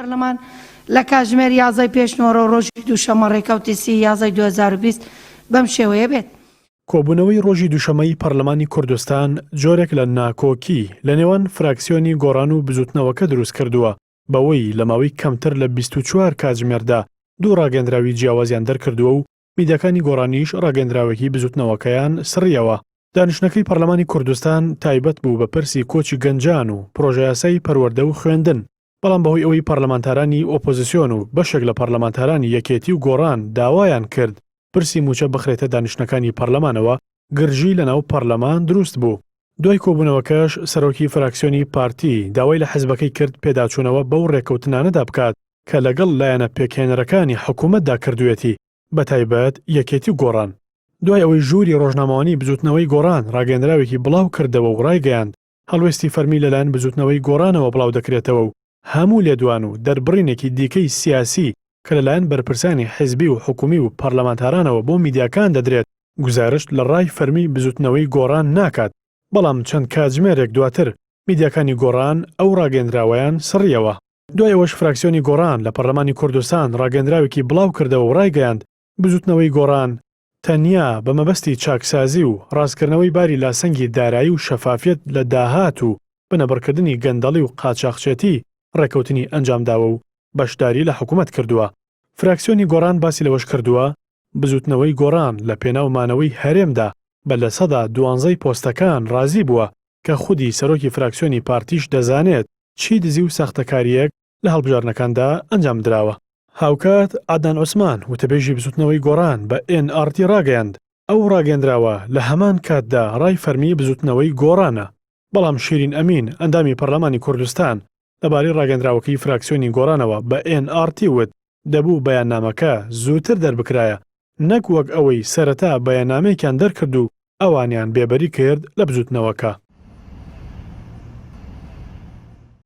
پەرلەمان لە کاتژمێر 11 پێشنەوەرە ڕۆژی دووشەمە ڕێکەوتی 11 2020 بەم شێوەیە بێت. کۆبوونەوەی ڕۆژی دووشەمەی پەرلەمانی کوردستان جۆرێک لە ناکۆکی لە نێوان فراکسیۆنی گۆڕان و بزوتنەوەکە دروست کردووە بەوەی لە ماوەی کەمتر لە 24 کاتژمێردا دوو ڕاگەندراوی جیاوازیان دەرکردووە و میدیاکانی گۆڕانیش ڕاگەندراوێکی بزوتنەوەکەیان سڕیەوە. دانیشتنەکەی پەرلەمانی کوردستان تایبەت بوو بە پرسی کۆچی گەنجان و پرۆژە یاسای پەروەردە و خوێندن، بەڵام بەهۆی ئەوەی پەرلەمانتارانی ئۆپۆزیسیۆن و بەشێک لە پەرلەمانتارانی یەکێتی و گۆڕان داوایان کرد پرسی موچە بخرێتە دانیشتنەکانی پەرلەمانەوە، گرژی لەناو پەرلەمان دروست بوو. دوای کۆبوونەوەکەش سەرۆکی فراکسیۆنی پارتی داوای لە حیزبەکەی کرد پێداچوونەوە بەو ڕێکەوتنانەدا بکات کە لەگەڵ لایەنە پێکهێنەرەکانی حکوومەتدا کردوێتی، بەتایبەت یەکێتی و گۆڕان. دوای ئەوەی ژووری ڕۆژنامەوانی بزوتنەوەی گۆڕان ڕاگەندراوێکی بڵاو کردەوە و ڕایگەیاند هەڵوێستی فەرمی لەلایەن بزوتنەوەی گۆڕانەوە بڵاو دەکرێتەوە و هەموو لێدوان و دەربڕینێکی دیکەی سیاسی کە لەلایەن بەرپرسانی حیزبی و حکومی و پەرلەمانتارانەوە بۆ میدیاکان دەدرێت گزارش لە ڕای فەرمی بزوتنەوەی گۆڕان ناکات. بەڵام چەند کاتژمێرێک دواتر میدیاکانی گۆڕان ئەو ڕاگەندراوەیان سڕیەوە. دوای ئەوەش فراکسیۆنی گۆڕان لە پەرلەمانی کوردستان ڕاگەندراوێکی بڵاو کردەوە و ڕایگەیاند بزوتنەوەی گۆڕان تەنیا بە مەبەستی چاکسازی و ڕاستکردنەوەی باری لاسەنگی دارایی و شەفافیت لە داهات و بنەبڕکردنی گەندەڵی و قاچاقچێتی ڕێکەوتنی ئەنجامداوە و بەشداری لە حکوومەت کردووە. فراکسیۆنی گۆڕان باسی لەوەش کردووە بزوتنەوەی گۆڕان لە پێناومانەوەی هەرێمدا بە لە سەدا 12 پۆستەکان ڕازی بووە کە خودی سەرۆکی فراکسیۆنی پارتیش دەزانێت چی دزی و سەختەکاریەک لە هەڵبژارنەکاندا ئەنجام درراوە. هاوکات ئادنان عوسمان وتەبێژی بزوتنەوەی گۆڕان بە NRT ڕاگەیاند ئەو ڕاگەندراوە لە هەمان کاتدا ڕای فەرمی بزوتنەوەی گۆڕانە. بەڵام شیرین ئەمین ئەندامی پەرلەمانی کوردستان لەبارەی ڕاگەندراوەکەی فراکسیۆنی گۆڕانەوە بە NRT وت دەبوو بەیاننامەکە زووتر دەربکرایە نەک وەک ئەوەی سەرەتا بەیاننامەیەکیان دەرکرد و ئەوانیان بێبەری کرد لە بزوتنەوەکە.